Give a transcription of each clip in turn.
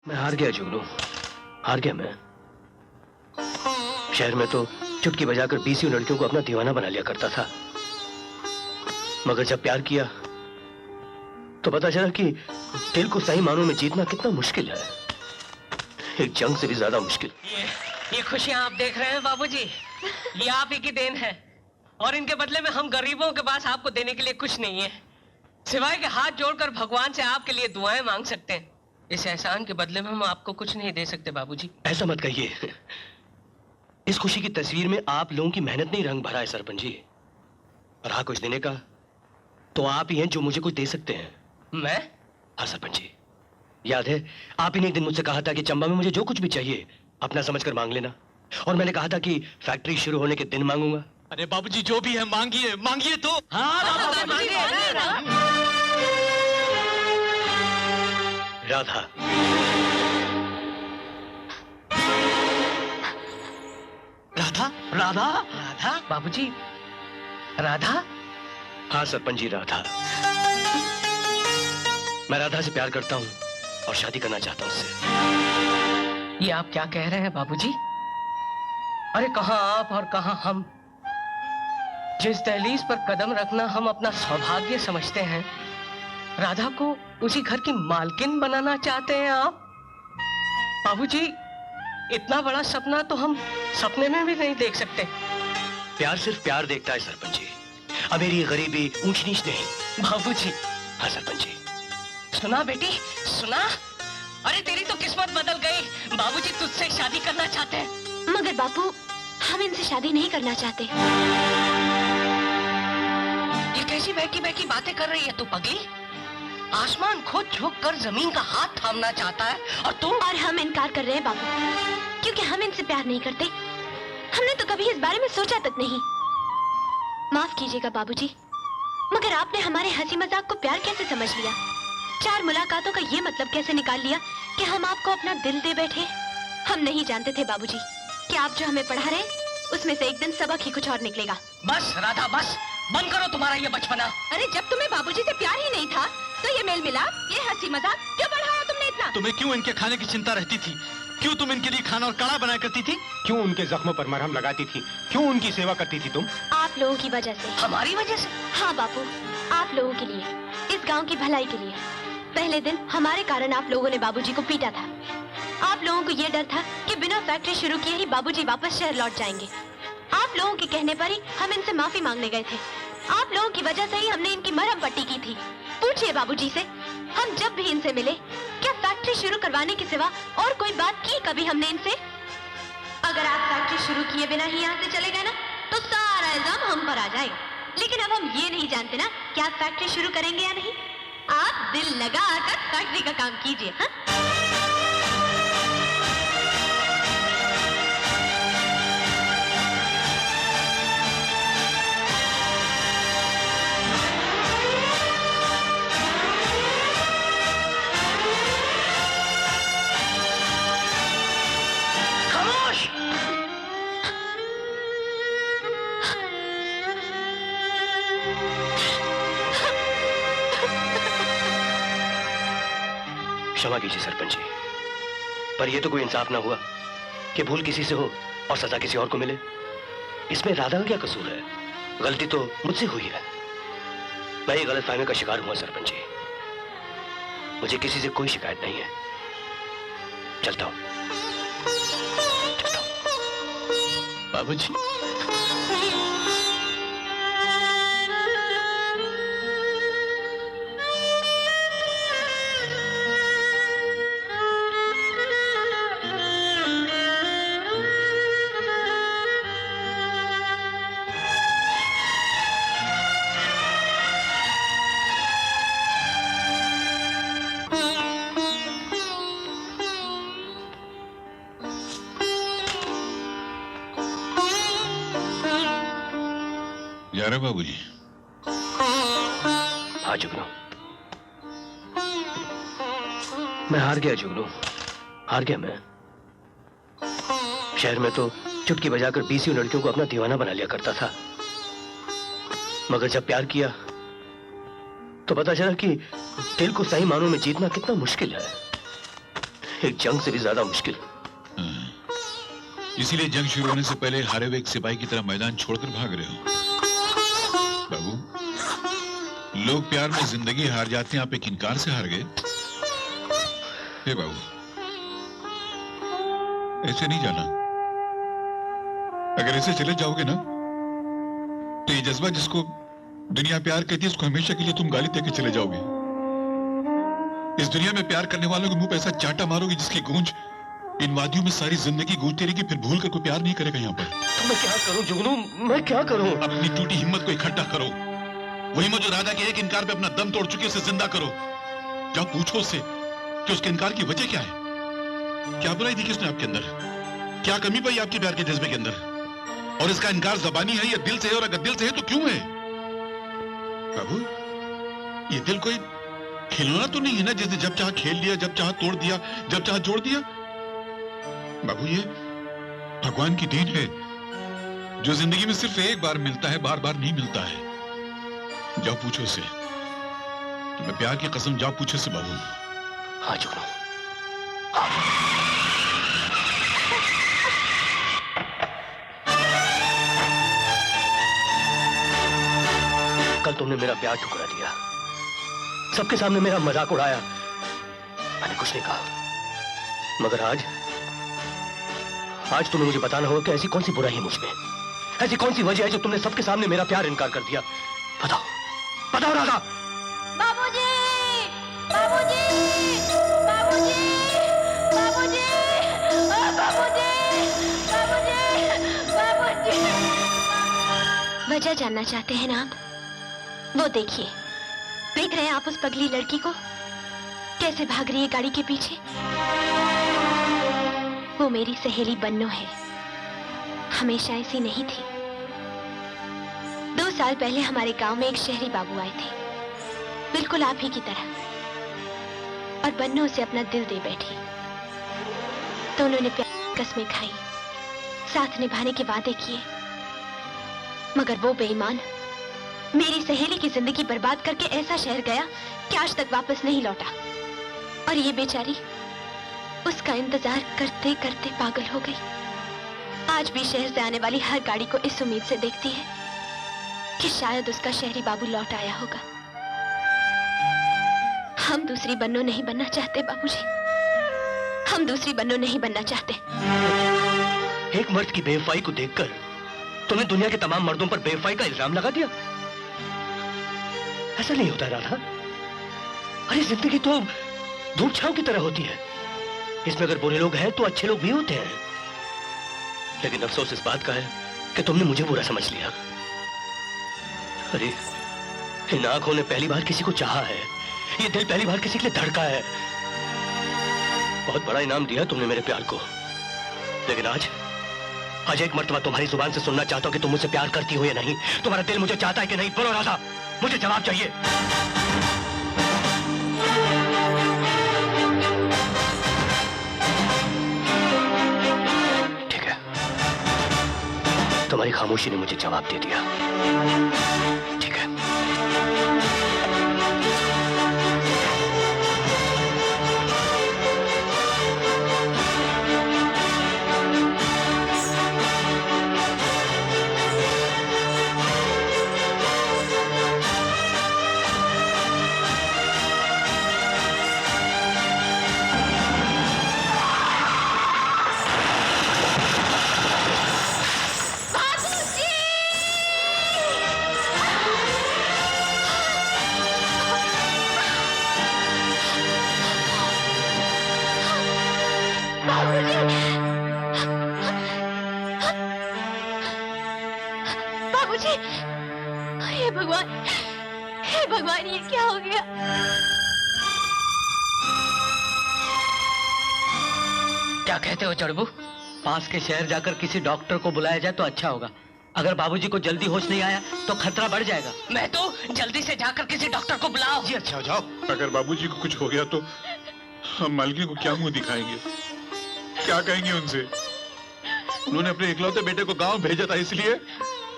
मैं हार गया जुगनू, हार गया मैं। शहर में तो चुटकी बजाकर 20 लड़कियों को अपना दीवाना बना लिया करता था, मगर जब प्यार किया तो पता चला कि दिल को सही मानों में जीतना कितना मुश्किल है, एक जंग से भी ज्यादा मुश्किल। ये खुशियां आप देख रहे हैं बाबूजी, ये आप ही की देन है और इनके बदले में हम गरीबों के पास आपको देने के लिए कुछ नहीं है, सिवाय के हाथ जोड़कर भगवान से आपके लिए दुआएं मांग सकते हैं। इस एहसान के बदले में हम आपको कुछ नहीं दे सकते बाबूजी। ऐसा मत कहिए, इस खुशी की तस्वीर में आप लोगों की मेहनत नहीं रंग भरा है सरपंच जी, और हाँ कुछ देने का तो आप ही हैं जो मुझे कुछ दे सकते हैं। मैं? हाँ सरपंच जी, याद है आप ही ने एक दिन मुझसे कहा था कि चंबा में मुझे जो कुछ भी चाहिए अपना समझकर मांग लेना, और मैंने कहा था कि फैक्ट्री शुरू होने के दिन मांगूंगा। अरे बाबूजी जो भी है मांगिए, मांगिए तो। राधा, राधा, राधा? राधा बाबूजी, राधा? हाँ सरपंच जी, राधा। मैं राधा से प्यार करता हूँ और शादी करना चाहता हूँ उससे। ये आप क्या कह रहे हैं बाबूजी? अरे कहाँ आप और कहाँ हम। जिस दहलीज पर कदम रखना हम अपना सौभाग्य समझते हैं, राधा को उसी घर की मालकिन बनाना चाहते हैं आप। बाबूजी, इतना बड़ा सपना तो हम सपने में भी नहीं देख सकते। प्यार सिर्फ प्यार देखता है सरपंच जी, अमीरी गरीबी ऊंच नीच नहीं। बाबूजी। हाँ सरपंच जी। सुना बेटी, सुना? अरे तेरी तो किस्मत बदल गई, बाबूजी तुझसे शादी करना चाहते हैं। मगर बापू, हम इनसे शादी नहीं करना चाहते। ये कैसी बहकी बहकी बातें कर रही है तू पगली? आसमान खुद झुक कर जमीन का हाथ थामना चाहता है और तुम? और हम इनकार कर रहे हैं बापू, क्योंकि हम इनसे प्यार नहीं करते। हमने तो कभी इस बारे में सोचा तक नहीं। माफ कीजिएगा बाबूजी, मगर आपने हमारे हंसी मजाक को प्यार कैसे समझ लिया? 4 मुलाकातों का ये मतलब कैसे निकाल लिया कि हम आपको अपना दिल दे बैठे? हम नहीं जानते थे बाबूजी कि आप जो हमें पढ़ा रहे उसमें से एक दिन सबक ही कुछ और निकलेगा। बस राधा, बस बंद करो तुम्हारा ये बचपना। अरे जब तुम्हें बाबूजी से प्यार ही नहीं था तो ये मेल मिलाप, ये हंसी मजाक क्यों बढ़ाया तुमने इतना? तुम्हें क्यों इनके खाने की चिंता रहती थी? क्यों तुम इनके लिए खाना और काढ़ा बनाया करती थी? क्यों उनके जख्मों पर मरहम लगाती थी? क्यों उनकी सेवा करती थी तुम? आप लोगों की वजह से। हमारी वजह से? हाँ बापू, आप लोगों के लिए, इस गांव की भलाई के लिए। पहले दिन हमारे कारण आप लोगों ने बाबूजी को पीटा था। आप लोगों को ये डर था कि बिना फैक्ट्री शुरू किए ही बाबूजी वापस शहर लौट जाएंगे। आप लोगों के कहने पर ही हम इनसे माफी मांगने गए थे। आप लोगों की वजह से ही हमने इनकी मरहम पट्टी की थी। पूछिए बाबूजी से, हम जब भी इनसे मिले क्या फैक्ट्री शुरू करवाने के सिवा और कोई बात की कभी हमने इनसे? अगर आप फैक्ट्री शुरू किए बिना ही यहाँ से चले गए ना तो सारा इल्जाम हम पर आ जाएगा। लेकिन अब हम ये नहीं जानते ना कि आप फैक्ट्री शुरू करेंगे या नहीं। आप दिल लगा कर फैक्ट्री का काम कीजिए। हाँ? क्षमा कीजिए सरपंच जी, पर यह तो कोई इंसाफ ना हुआ कि भूल किसी से हो और सजा किसी और को मिले। इसमें राधा का क्या कसूर है? गलती तो मुझसे हुई है। मैं ये गलतफहमी का शिकार हुआ सरपंच जी, मुझे किसी से कोई शिकायत नहीं है। चलता हूं। बाबूजी, जा रहे बाबूजी? हाँ जुगनू, मैं हार गया जुगनू, हार गया मैं। शहर में तो चुटकी बजाकर 20 लड़कियों को अपना दीवाना बना लिया करता था, मगर जब प्यार किया तो पता चला कि दिल को सही मानों में जीतना कितना मुश्किल है, एक जंग से भी ज्यादा मुश्किल। इसीलिए जंग शुरू होने से पहले हारे हुए एक सिपाही की तरह मैदान छोड़कर भाग रहे हो। बाबू, लोग प्यार में जिंदगी हार जाते हैं, आप एक इनकार से हार गए। हे बाबू, ऐसे नहीं जाना। अगर ऐसे चले जाओगे ना तो ये जज्बा जिसको दुनिया प्यार कहती है उसको हमेशा के लिए तुम गाली देकर चले जाओगे। इस दुनिया में प्यार करने वालों के मुंह पे ऐसा चांटा मारोगे जिसकी गूंज इन वादियों में सारी जिंदगी गूंजती रहेगी, फिर भूल कर कोई प्यार नहीं करेगा यहाँ पर। तो मैं क्या करूं जुगनू, मैं क्या करूं? अपनी टूटी हिम्मत को इकट्ठा करो। वही हिम्मत जो राधा के एक इनकार पे अपना दम तोड़ चुकी है उसे जिंदा करो। जाओ पूछो उससे कि उसके इनकार की वजह क्या है। क्या बुराई थी किसने आपके अंदर? क्या कमी पाई आपके प्यार के जज्बे के अंदर? और इसका इनकार जबानी है या दिल से है? और अगर दिल से है तो क्यों है? बाबू, ये दिल कोई खिलौना तो नहीं है ना जिसने जब चाह खेल लिया, जब चाह तोड़ दिया, जब चाह जोड़ दिया। बाबू, ये भगवान की देन है जो जिंदगी में सिर्फ एक बार मिलता है, बार बार नहीं मिलता है। जाओ पूछो से, तुम्हें प्यार की कसम, जाओ पूछो से बाबू। हाँ जुगनू, कल तुमने मेरा प्यार ठुकरा दिया, सबके सामने मेरा मजाक उड़ाया, मैंने कुछ नहीं कहा। मगर आज तुम्हें मुझे बताना होगा कि ऐसी कौन सी बुराई है मुझ में, ऐसी कौन सी वजह है जो तुमने सबके सामने मेरा प्यार इनकार कर दिया। बताओ, बताओ राधा। बाबूजी, बाबूजी, बाबूजी, बाबूजी, बाबूजी, बाबूजी, बाबूजी। वजह जानना चाहते हैं ना आप? वो देखिए, देख रहे हैं आप उस पगली लड़की को कैसे भाग रही है गाड़ी के पीछे? वो मेरी सहेली बन्नो है, हमेशा ऐसी नहीं थी। 2 साल पहले हमारे गांव में एक शहरी बाबू आए थे, बिल्कुल आप ही की तरह, और बन्नो उसे अपना दिल दे बैठी। तो उन्होंने प्यार की कसमें खाई, साथ निभाने के वादे किए, मगर वो बेईमान मेरी सहेली की जिंदगी बर्बाद करके ऐसा शहर गया कि आज तक वापस नहीं लौटा। और ये बेचारी उसका इंतजार करते करते पागल हो गई। आज भी शहर से आने वाली हर गाड़ी को इस उम्मीद से देखती है कि शायद उसका शहरी बाबू लौट आया होगा। हम दूसरी बन्नो नहीं बनना चाहते बाबूजी, हम दूसरी बन्नो नहीं बनना चाहते। एक मर्द की बेवफाई को देखकर तुमने दुनिया के तमाम मर्दों पर बेवफाई का इल्जाम लगा दिया। ऐसा नहीं होता राधा। अरे जिंदगी तो धूप छांव की तरह होती है, इसमें अगर बुरे लोग हैं तो अच्छे लोग भी होते हैं। लेकिन अफसोस इस बात का है कि तुमने मुझे बुरा समझ लिया। अरे इन आंखों ने पहली बार किसी को चाहा है, ये दिल पहली बार किसी के लिए धड़का है। बहुत बड़ा इनाम दिया तुमने मेरे प्यार को, लेकिन आज एक मर्तबा तुम्हारी जुबान से सुनना चाहता हूं कि तुम मुझसे प्यार करती हो या नहीं। तुम्हारा दिल मुझे चाहता है कि नहीं? बोलो राधा, मुझे जवाब चाहिए। ठीक है, तुम्हारी खामोशी ने मुझे जवाब दे दिया। ठीक है, बाबूजी, हे भगवान, हे भगवान, ये क्या हो गया? क्या कहते हो चढ़बू? पास के शहर जाकर किसी डॉक्टर को बुलाया जाए तो अच्छा होगा। अगर बाबूजी को जल्दी होश नहीं आया तो खतरा बढ़ जाएगा। मैं तो जल्दी से जाकर किसी डॉक्टर को बुलाओ। जी अच्छा, जाओ। अगर बाबूजी को कुछ हो गया तो हम मालकिन को क्या मुंह दिखाएंगे, क्या कहेंगे उनसे? उन्होंने अपने इकलौते बेटे को गांव भेजा था इसलिए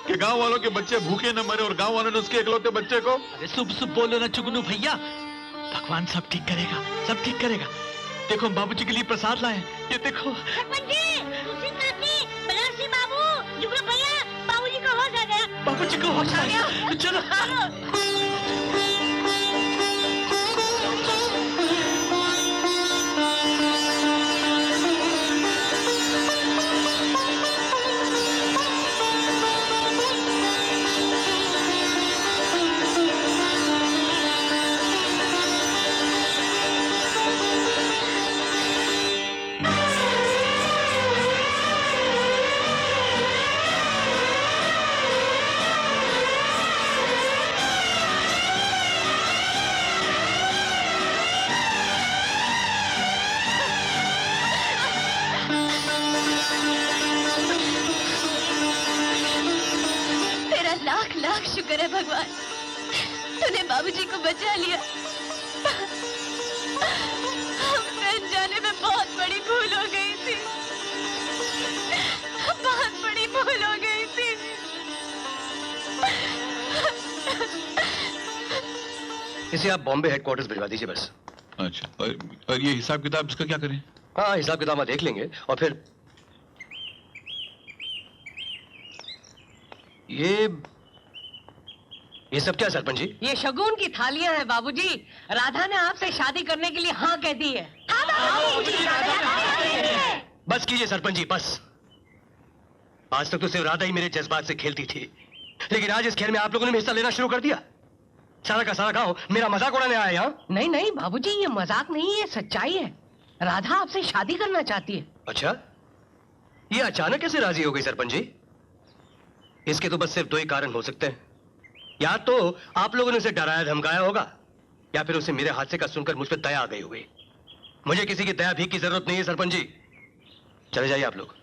कि गांव वालों के बच्चे भूखे न मरे, और गांव वालों ने उसके इकलौते बच्चे को। अरे शुभ शुभ बोलो ना चुगनू भैया, भगवान सब ठीक करेगा, सब ठीक करेगा। देखो हम बाबूजी के लिए प्रसाद लाए हैं। ये देखो। सरपंच जी, तुलसी काकी, बनारसी बाबू, जुगनू भैया, बाबूजी को होश आ गया। बाबूजी को होश आ गया। चलो। लाख शुक्र है भगवान, तूने बाबूजी को बचा लिया। हमसे अनजाने में बहुत बड़ी भूल हो गई थी, बहुत बड़ी भूल हो गई थी। इसे आप बॉम्बे हेडक्वार्टर्स भिजवा दीजिए बस। अच्छा, और ये हिसाब किताब इसका क्या करें? हाँ, हिसाब किताब हम देख लेंगे। और फिर ये सब क्या सरपंच जी? ये शगुन की थालियां हैं बाबूजी। राधा ने आपसे शादी करने के लिए हाँ कह दी है। बस कीजिए सरपंच जी, बस। आज तक तो सिर्फ राधा ही मेरे जज्बात से खेलती थी, लेकिन आज इस खेल में आप लोगों ने हिस्सा लेना शुरू कर दिया। सारा का सारा गांव मेरा मजाक उड़ाने आया यहाँ। नहीं नहीं बाबूजी, ये मजाक नहीं, ये सच्चाई है। राधा आपसे शादी करना चाहती है। अच्छा, ये अचानक कैसे राजी हो गई सरपंच जी? इसके तो बस सिर्फ दो ही कारण हो सकते हैं। या तो आप लोगों ने उसे डराया धमकाया होगा, या फिर उसे मेरे हादसे का सुनकर मुझ पर दया आ गई होगी। मुझे किसी की दया भी की जरूरत नहीं है सरपंच जी। चले जाइए आप लोग।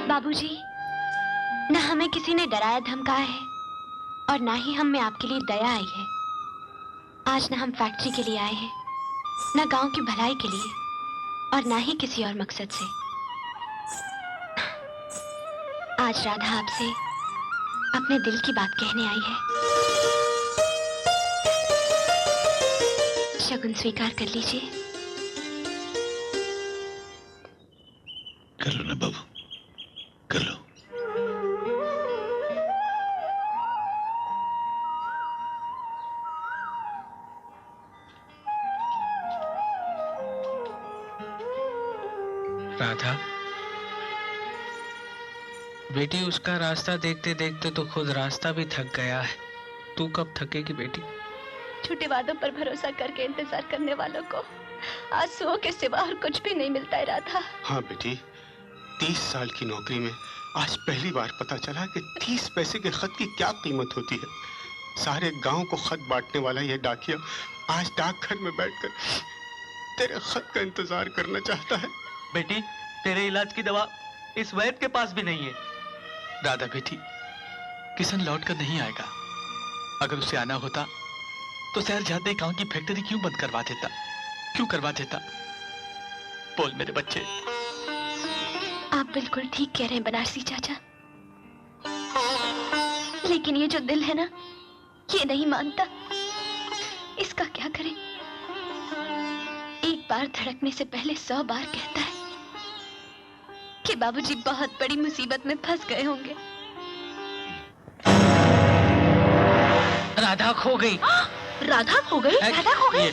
बाबूजी, न हमें किसी ने डराया धमकाया है और ना ही हम में आपके लिए दया आई है। आज न हम फैक्ट्री के लिए आए हैं, न गांव की भलाई के लिए, और ना ही किसी और मकसद से। आज राधा आपसे अपने दिल की बात कहने आई है। शगुन स्वीकार कर लीजिए। कर लो ना बाबू, कर लो। राधा बेटी, उसका रास्ता देखते देखते तो खुद रास्ता भी थक गया है। तू कब थकेगी बेटी? झूठे वादों पर भरोसा करके इंतजार करने वालों को आंसुओं के सिवा और कुछ भी नहीं मिलता है राधा। हाँ बेटी, 30 साल की नौकरी में आज पहली बार पता चला कि 30 पैसे के खत की क्या कीमत होती है। सारे गांव को खत बांटने वाला यह डाकिया आज डाकघर में बैठकर तेरे खत का इंतजार करना चाहता है। बेटी, तेरे इलाज की दवा इस वैद्य के पास भी नहीं है। राधा बेटी, किशन लौट कर नहीं आएगा। अगर उसे आना होता तो शहर जाते गांव की फैक्ट्री क्यों बंद करवा देता? क्यों करवा देता? बोल मेरे बच्चे। आप बिल्कुल ठीक कह रहे हैं बनारसी चाचा, लेकिन ये जो दिल है ना, ये नहीं मानता। इसका क्या करें? एक बार धड़कने से पहले 100 बार कहता है कि बाबूजी बहुत बड़ी मुसीबत में फंस गए होंगे। राधा खो गई। राधा खो गई? राधा खो गई?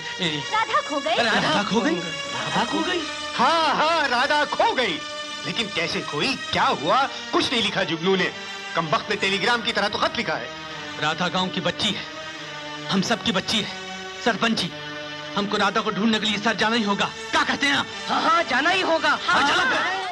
राधा खो गई? राधा खो गई? राधा खो गई? हाँ हाँ, राधा खो गई, लेकिन कैसे खोई, क्या हुआ, कुछ नहीं लिखा जुगनू ने। कमबख्त ने टेलीग्राम की तरह तो खत लिखा है। राधा गांव की बच्ची है, हम सब की बच्ची है। सरपंच जी, हमको राधा को ढूंढने के लिए सर जाना ही होगा। क्या कहते हैं आप? हाँ हाँ, जाना ही होगा। हाँ, चलो फिर।